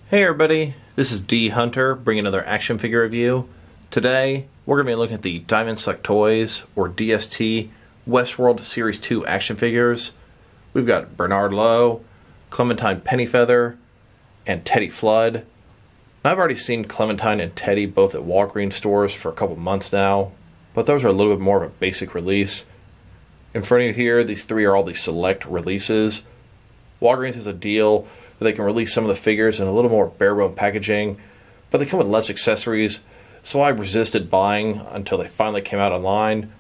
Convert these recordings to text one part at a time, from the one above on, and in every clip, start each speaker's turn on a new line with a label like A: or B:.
A: Hey everybody, this is D Hunter bringing another action figure review. Today we're going to be looking at the Diamond Select Toys, or DST, Westworld Series 2 action figures. We've got Bernard Lowe, Clementine Pennyfeather, and Teddy Flood. Now, I've already seen Clementine and Teddy both at Walgreens stores for a couple months now, but those are a little bit more of a basic release. In front of you here, these three are all the select releases. Walgreens has a deal that they can release some of the figures in a little more bare-bone packaging, but they come with less accessories, so I resisted buying until they finally came out online.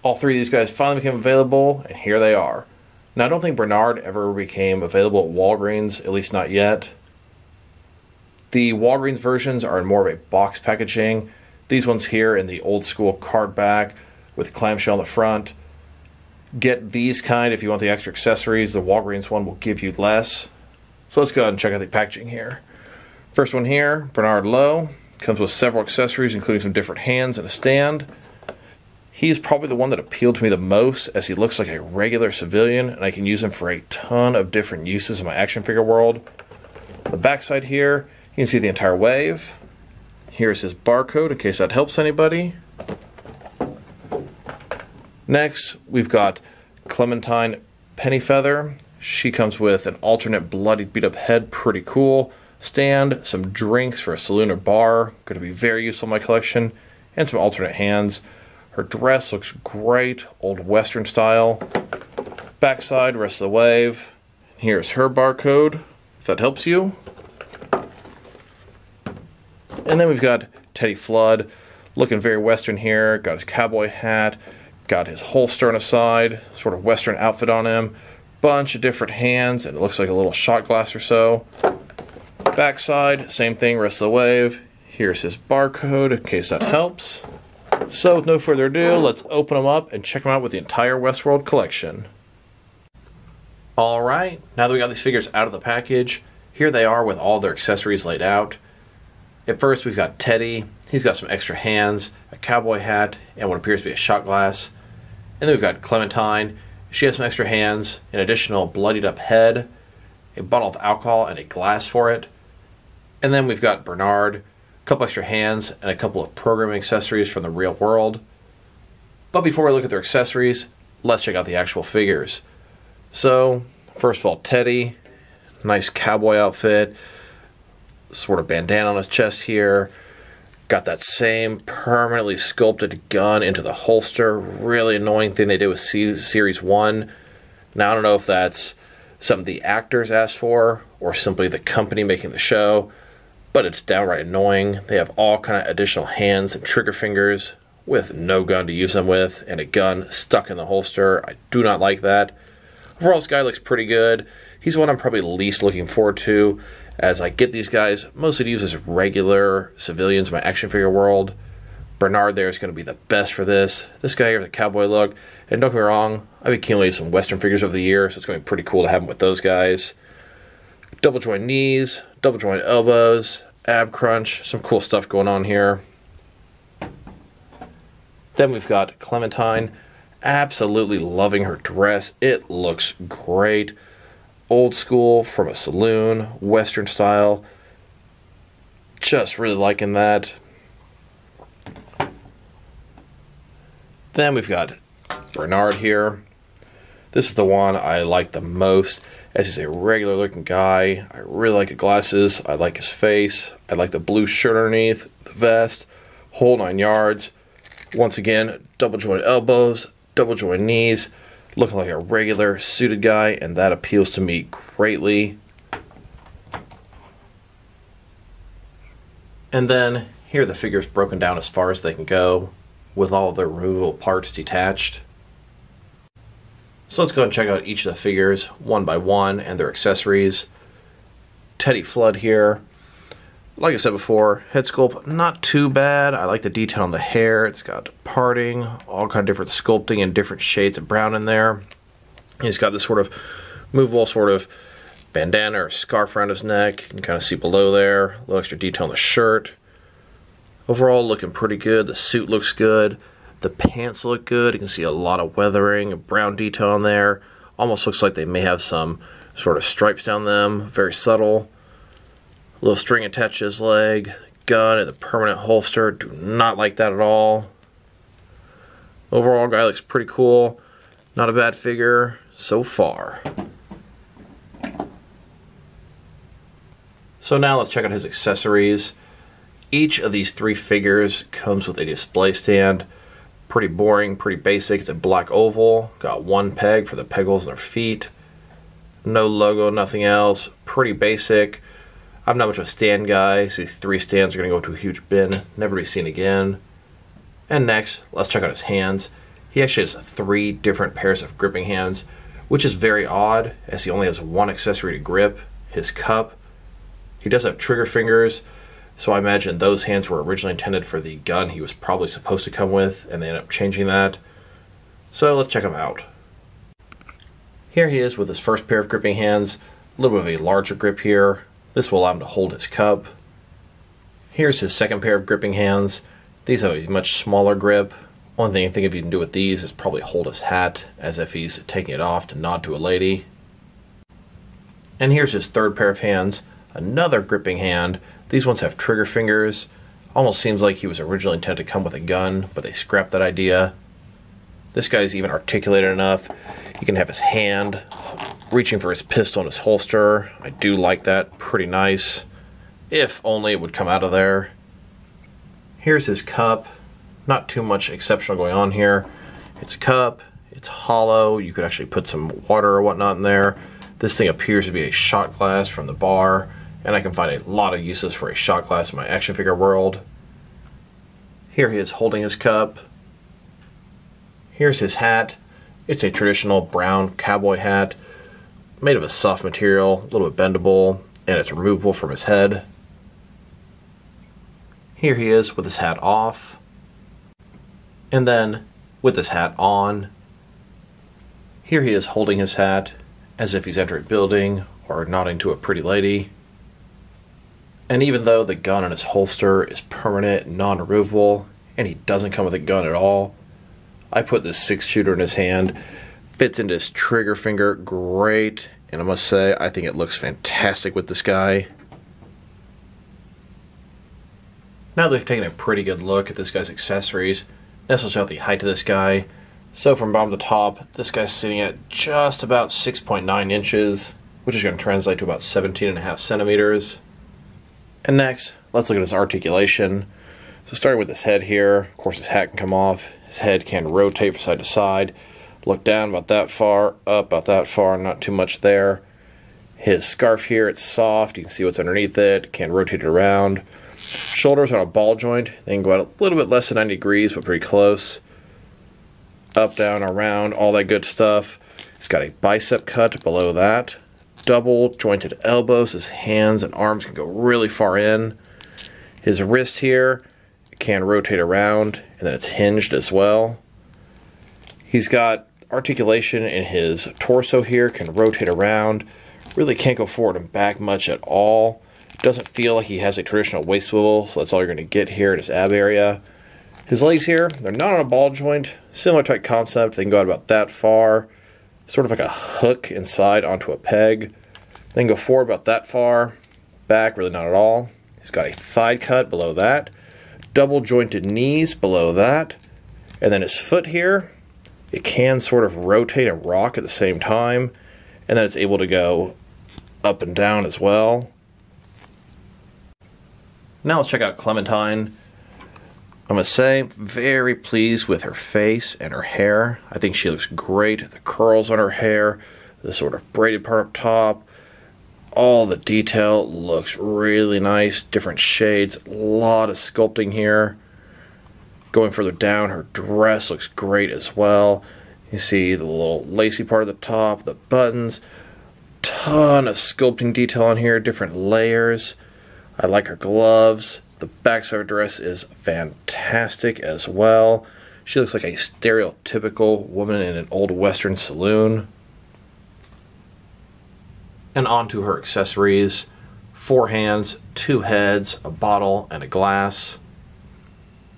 A: All three of these guys finally became available, and here they are. Now, I don't think Bernard ever became available at Walgreens, at least not yet. The Walgreens versions are in more of a box packaging. These ones here in the old school card back with clamshell on the front. Get these kind if you want the extra accessories. The Walgreens one will give you less. So let's go ahead and check out the packaging here. First one here, Bernard Lowe. Comes with several accessories, including some different hands and a stand. He's probably the one that appealed to me the most, as he looks like a regular civilian, and I can use him for a ton of different uses in my action figure world. On the back side here, you can see the entire wave. Here's his barcode, in case that helps anybody. Next, we've got Clementine Pennyfeather. She comes with an alternate bloodied beat up head, pretty cool. Stand, some drinks for a saloon or bar, going to be very useful in my collection, and some alternate hands. Her dress looks great, old western style. Backside, rest of the wave. Here's her barcode, if that helps you. And then we've got Teddy Flood, looking very western here, got his cowboy hat, got his holster on his side, sort of western outfit on him. Bunch of different hands, and it looks like a little shot glass or so. Backside, same thing, rest of the wave. Here's his barcode, in case that helps. So with no further ado, let's open them up and check them out with the entire Westworld collection. Alright, now that we got these figures out of the package, here they are with all their accessories laid out. At first we've got Teddy. He's got some extra hands, a cowboy hat, and what appears to be a shot glass. And then we've got Clementine. She has some extra hands, an additional bloodied up head, a bottle of alcohol, and a glass for it. And then we've got Bernard, a couple extra hands, and a couple of programming accessories from the real world. But before we look at their accessories, let's check out the actual figures. So, first of all, Teddy, nice cowboy outfit, sort of bandana on his chest here. Got that same permanently sculpted gun into the holster. Really annoying thing they did with Series 1. Now, I don't know if that's something the actors asked for or simply the company making the show, but it's downright annoying. They have all kind of additional hands and trigger fingers with no gun to use them with and a gun stuck in the holster. I do not like that. Overall, this guy looks pretty good. He's one I'm probably least looking forward to, as I get these guys mostly to use as regular civilians in my action figure world. Bernard there is going to be the best for this. This guy here with a cowboy look. And don't get me wrong, I've accumulated some western figures over the years, so it's going to be pretty cool to have them with those guys. Double joint knees, double joint elbows, ab crunch, some cool stuff going on here. Then we've got Clementine. Absolutely loving her dress. It looks great. Old school, from a saloon, western style. Just really liking that. Then we've got Bernard here. This is the one I like the most, as he's a regular looking guy. I really like his glasses. I like his face. I like the blue shirt underneath, the vest, whole 9 yards. Once again, double joint elbows, double joint knees. Looking like a regular suited guy, and that appeals to me greatly. And then here are the figures broken down as far as they can go, with all of their removable parts detached. So let's go and check out each of the figures one by one and their accessories. Teddy Flood here. Like I said before, head sculpt not too bad. I like the detail on the hair. It's got parting, all kind of different sculpting and different shades of brown in there. He's got this sort of movable sort of bandana or scarf around his neck. You can kind of see below there. A little extra detail on the shirt. Overall, looking pretty good. The suit looks good. The pants look good. You can see a lot of weathering, brown detail on there. Almost looks like they may have some sort of stripes down them. Very subtle. little string attached to his leg, gun in the permanent holster. Do not like that at all. Overall, guy looks pretty cool. Not a bad figure so far. So now let's check out his accessories. Each of these 3 figures comes with a display stand. Pretty boring, pretty basic. It's a black oval. Got 1 peg for the peg holes in their feet. No logo, nothing else. Pretty basic. I'm not much of a stand guy, so these 3 stands are going to go to a huge bin. Never to be seen again. And next, let's check out his hands. He actually has 3 different pairs of gripping hands, which is very odd, as he only has 1 accessory to grip, his cup. He does have trigger fingers, so I imagine those hands were originally intended for the gun he was probably supposed to come with, and they ended up changing that. So let's check him out. Here he is with his first pair of gripping hands, a little bit of a larger grip here. This will allow him to hold his cup. Here's his second pair of gripping hands. These have a much smaller grip. One thing I think if you can do with these is probably hold his hat as if he's taking it off to nod to a lady. And here's his third pair of hands, another gripping hand. These ones have trigger fingers. Almost seems like he was originally intended to come with a gun, but they scrapped that idea. This guy's even articulated enough. He can have his hand reaching for his pistol in his holster. I do like that, pretty nice. If only it would come out of there. Here's his cup. Not too much exceptional going on here. It's a cup, it's hollow, you could actually put some water or whatnot in there. This thing appears to be a shot glass from the bar, and I can find a lot of uses for a shot glass in my action figure world. Here he is holding his cup. Here's his hat. It's a traditional brown cowboy hat, made of a soft material, a little bit bendable, and it's removable from his head. Here he is with his hat off. And then, with his hat on, here he is holding his hat as if he's entering a building or nodding to a pretty lady. And even though the gun in his holster is permanent and non-removable, and he doesn't come with a gun at all, I put this 6-shooter in his hand. Fits into his trigger finger great, and I must say, I think it looks fantastic with this guy. Now that we've taken a pretty good look at this guy's accessories, let's check out the height of this guy. So from bottom to top, this guy's sitting at just about 6.9 inches, which is going to translate to about 17.5 centimeters. And next, let's look at his articulation. So starting with his head here, of course his hat can come off. His head can rotate from side to side. Look down about that far, up about that far, not too much there. His scarf here, it's soft, you can see what's underneath it, can rotate it around. Shoulders on a ball joint, they can go out a little bit less than 90 degrees, but pretty close. Up, down, around, all that good stuff. He's got a bicep cut below that. Double jointed elbows, his hands and arms can go really far in. His wrist here can rotate around, and then it's hinged as well. He's got articulation in his torso here, can rotate around. Really can't go forward and back much at all. Doesn't feel like he has a traditional waist swivel, so that's all you're going to get here in his ab area. His legs here, they're not on a ball joint. Similar type concept, they can go out about that far. Sort of like a hook inside onto a peg. Then go forward about that far. Back, really not at all. He's got a thigh cut below that. Double jointed knees below that. And then his foot here, it can sort of rotate and rock at the same time. And then it's able to go up and down as well. Now let's check out Clementine. I must say, very pleased with her face and her hair. I think she looks great. The curls on her hair, the sort of braided part up top, all the detail looks really nice. Different shades, a lot of sculpting here. Going further down, her dress looks great as well. You see the little lacy part of the top, the buttons, ton of sculpting detail on here, different layers. I like her gloves. The backside of her dress is fantastic as well. She looks like a stereotypical woman in an old western saloon. And on to her accessories. 4 hands, 2 heads, a bottle, and a glass.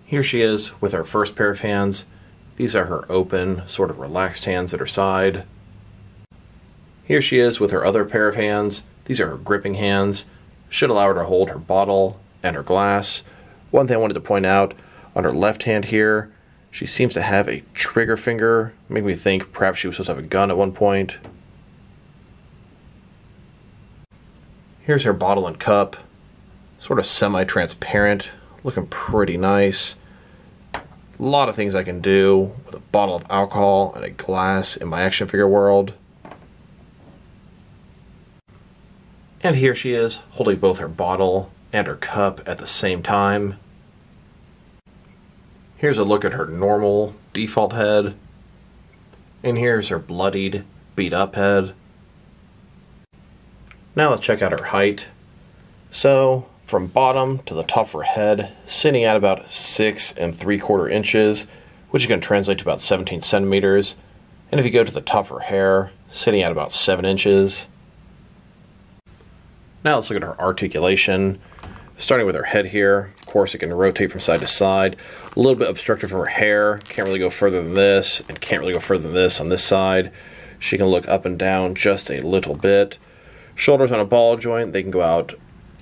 A: Here she is with her first pair of hands. These are her open, sort of relaxed hands at her side. Here she is with her other pair of hands. These are her gripping hands. should allow her to hold her bottle and her glass. One thing I wanted to point out, on her left hand here, she seems to have a trigger finger, making me think perhaps she was supposed to have a gun at one point. Here's her bottle and cup, sort of semi-transparent, looking pretty nice. A lot of things I can do with a bottle of alcohol and a glass in my action figure world. And here she is, holding both her bottle and her cup at the same time. Here's a look at her normal, default head. And here's her bloodied, beat up head. Now let's check out her height. So, from bottom to the top of her head, sitting at about 6 3/4 inches, which is going to translate to about 17 centimeters. And if you go to the top of her hair, sitting at about 7 inches. Now let's look at her articulation. Starting with her head here, of course it can rotate from side to side. A little bit obstructed from her hair, can't really go further than this, and can't really go further than this on this side. She can look up and down just a little bit. Shoulders on a ball joint, they can go out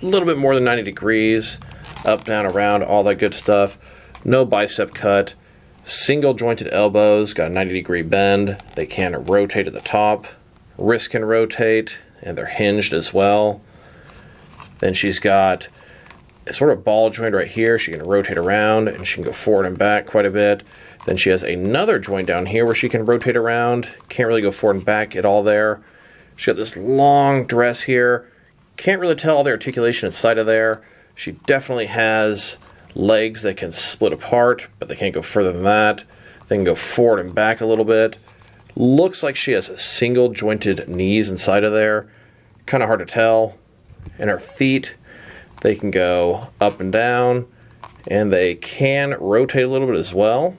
A: a little bit more than 90 degrees, up, down, around, all that good stuff. No bicep cut. Single jointed elbows, got a 90-degree bend. They can rotate at the top. Wrists can rotate, and they're hinged as well. Then she's got a sort of ball joint right here. She can rotate around, and she can go forward and back quite a bit. Then she has another joint down here where she can rotate around. Can't really go forward and back at all there. She's got this long dress here. Can't really tell all the articulation inside of there. She definitely has legs that can split apart, but they can't go further than that. They can go forward and back a little bit. Looks like she has single jointed knees inside of there. Kind of hard to tell. And her feet, they can go up and down, and they can rotate a little bit as well.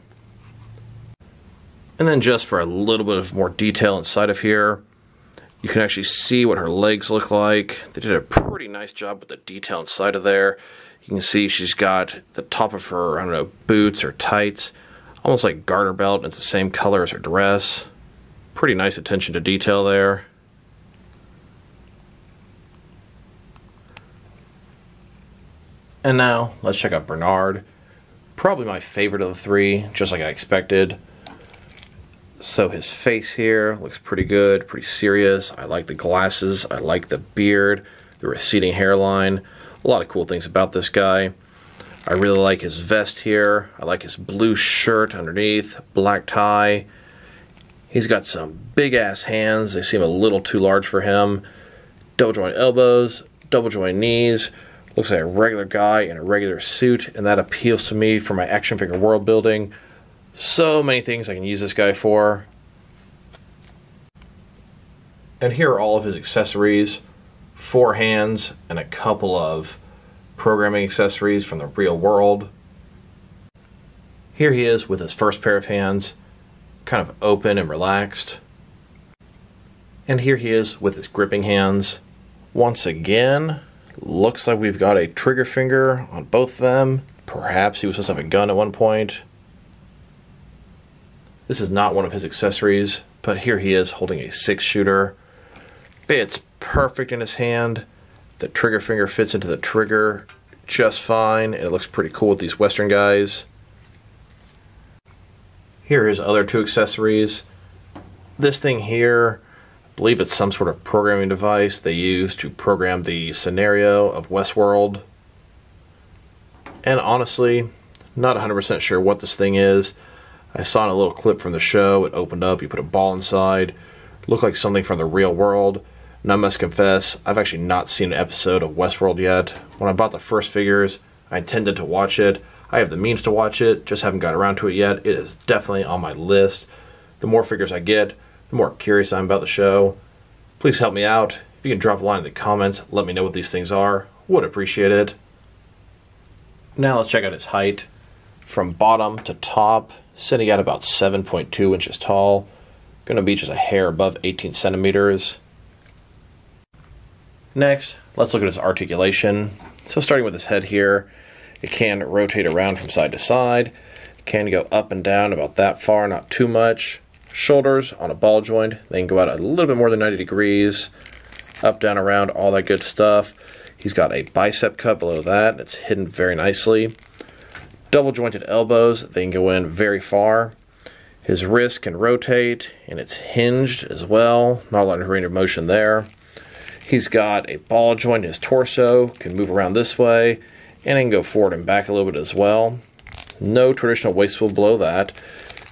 A: And then just for a little bit of more detail inside of here, you can actually see what her legs look like. They did a pretty nice job with the detail inside of there. You can see she's got the top of her, I don't know, boots or tights, almost like garter belt, and it's the same color as her dress. Pretty nice attention to detail there. And now, let's check out Bernard. Probably my favorite of the three, just like I expected. So his face here looks pretty good, pretty serious. I like the glasses, I like the beard, the receding hairline. A lot of cool things about this guy. I really like his vest here. I like his blue shirt underneath, black tie. He's got some big ass hands. They seem a little too large for him. Double joint elbows, double joint knees. Looks like a regular guy in a regular suit, and that appeals to me for my action figure world building. So many things I can use this guy for. And here are all of his accessories. 4 hands and a couple of programming accessories from the real world. Here he is with his first pair of hands, kind of open and relaxed. And here he is with his gripping hands. Once again, looks like we've got a trigger finger on both of them. Perhaps he was supposed to have a gun at one point. This is not one of his accessories, but here he is holding a 6-shooter. Fits perfect in his hand. The trigger finger fits into the trigger just fine, and it looks pretty cool with these Western guys. Here are his other 2 accessories. This thing here, I believe it's some sort of programming device they use to program the scenario of Westworld. And honestly, not 100% sure what this thing is. I saw in a little clip from the show, it opened up, you put a ball inside. Looked like something from the real world. And I must confess, I've actually not seen an episode of Westworld yet. When I bought the first figures, I intended to watch it. I have the means to watch it, just haven't got around to it yet. It is definitely on my list. The more figures I get, the more curious I am about the show. Please help me out. If you can drop a line in the comments, let me know what these things are. Would appreciate it. Now let's check out his height. From bottom to top, sitting at about 7.2 inches tall. Gonna be just a hair above 18 centimeters. Next, let's look at his articulation. So starting with his head here, it can rotate around from side to side. It can go up and down about that far, not too much. Shoulders on a ball joint, they can go out a little bit more than 90 degrees. Up, down, around, all that good stuff. He's got a bicep cut below that. It's hidden very nicely. Double jointed elbows. They can go in very far. His wrist can rotate, and it's hinged as well. Not a lot of range of motion there. He's got a ball joint in his torso. Can move around this way, and it can go forward and back a little bit as well. No traditional waist swivel below that.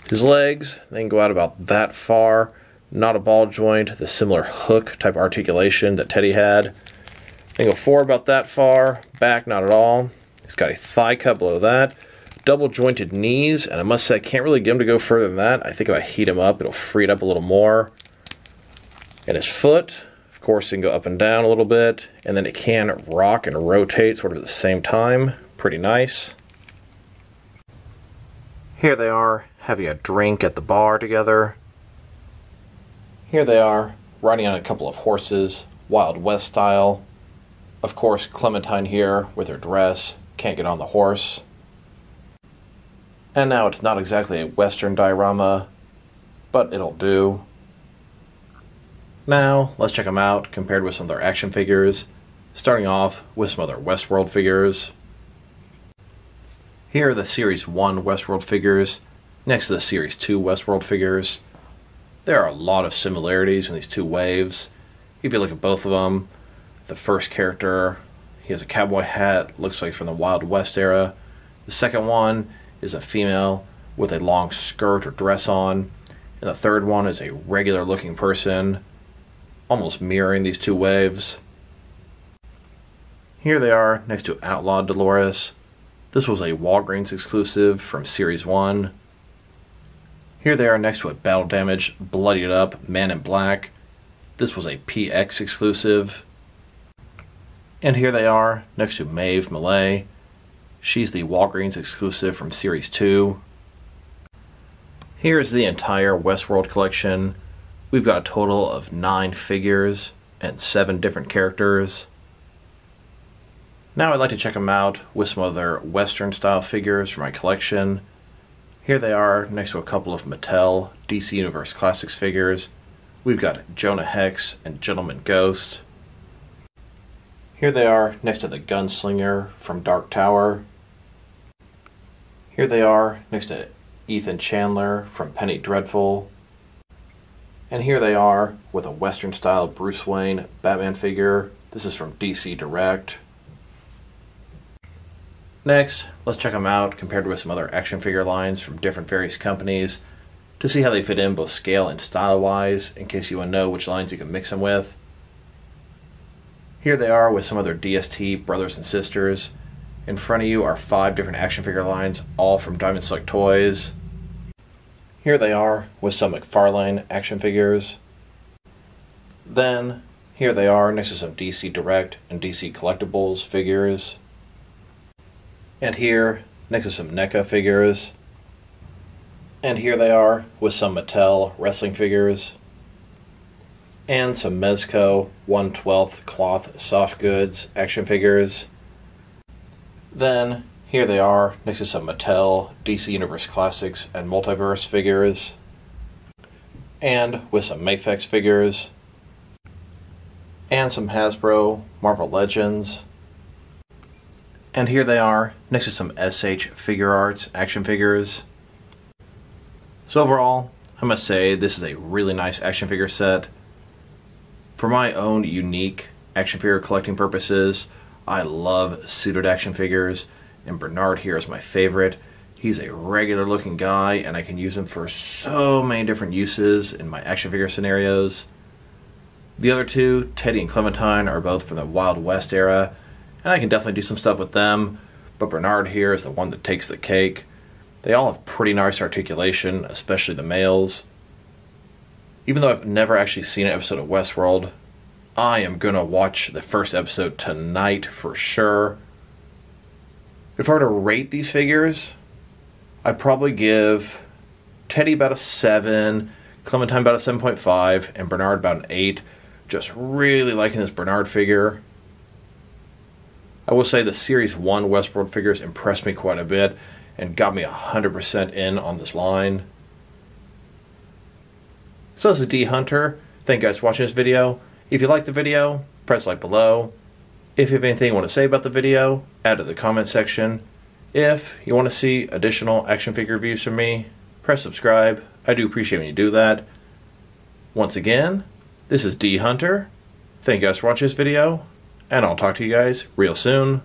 A: His legs, they can go out about that far. Not a ball joint, the similar hook type articulation that Teddy had. They go forward about that far, back not at all. He's got a thigh cut below that. Double jointed knees, and I must say I can't really get him to go further than that. I think if I heat him up, it'll free it up a little more. And his foot, of course, it can go up and down a little bit, and then it can rock and rotate sort of at the same time. Pretty nice. Here they are, having a drink at the bar together. Here they are, riding on a couple of horses, Wild West style. Of course, Clementine here with her dress, can't get on the horse. And now it's not exactly a Western diorama, but it'll do. Now, let's check them out compared with some of their action figures, starting off with some other Westworld figures. Here are the Series 1 Westworld figures, next to the Series 2 Westworld figures. There are a lot of similarities in these two waves. If you look at both of them, the first character, he has a cowboy hat, looks like from the Wild West era. The second one is a female with a long skirt or dress on. And the third one is a regular looking person, almost mirroring these two waves. Here they are next to Outlaw Dolores. This was a Walgreens exclusive from Series 1. Here they are next to a battle damaged, bloodied up Man in Black. This was a PX exclusive. And here they are next to Maeve Millay. She's the Walgreens exclusive from Series 2. Here's the entire Westworld collection. We've got a total of 9 figures and 7 different characters. Now I'd like to check them out with some other Western style figures for my collection. Here they are next to a couple of Mattel DC Universe Classics figures. We've got Jonah Hex and Gentleman Ghost. Here they are next to the Gunslinger from Dark Tower. Here they are next to Ethan Chandler from Penny Dreadful. And here they are with a Western style Bruce Wayne Batman figure. This is from DC Direct. Next, let's check them out compared with some other action figure lines from different various companies to see how they fit in both scale and style wise, in case you want to know which lines you can mix them with. Here they are with some other DST brothers and sisters. In front of you are 5 different action figure lines, all from Diamond Select Toys. Here they are with some McFarlane action figures. Then, here they are next to some DC Direct and DC Collectibles figures. And here, next to some NECA figures. And here they are with some Mattel wrestling figures. And some Mezco 1/12 cloth soft goods action figures. Then, here they are next to some Mattel DC Universe Classics and Multiverse figures. And with some Mafex figures. And some Hasbro Marvel Legends. And here they are, next to some SH Figure Arts action figures. So overall, I must say this is a really nice action figure set. For my own unique action figure collecting purposes, I love suited action figures, and Bernard here is my favorite. He's a regular looking guy, and I can use him for so many different uses in my action figure scenarios. The other two, Teddy and Clementine, are both from the Wild West era, and I can definitely do some stuff with them, but Bernard here is the one that takes the cake. They all have pretty nice articulation, especially the males. Even though I've never actually seen an episode of Westworld, I am gonna watch the first episode tonight for sure. If I were to rate these figures, I'd probably give Teddy about a 7, Clementine about a 7.5, and Bernard about an 8. Just really liking this Bernard figure. I will say the Series 1 Westworld figures impressed me quite a bit and got me 100% in on this line. So this is D Hunter. Thank you guys for watching this video. If you liked the video, press like below. If you have anything you want to say about the video, add to the comment section. If you want to see additional action figure reviews from me, press subscribe. I do appreciate when you do that. Once again, this is D Hunter. Thank you guys for watching this video, and I'll talk to you guys real soon.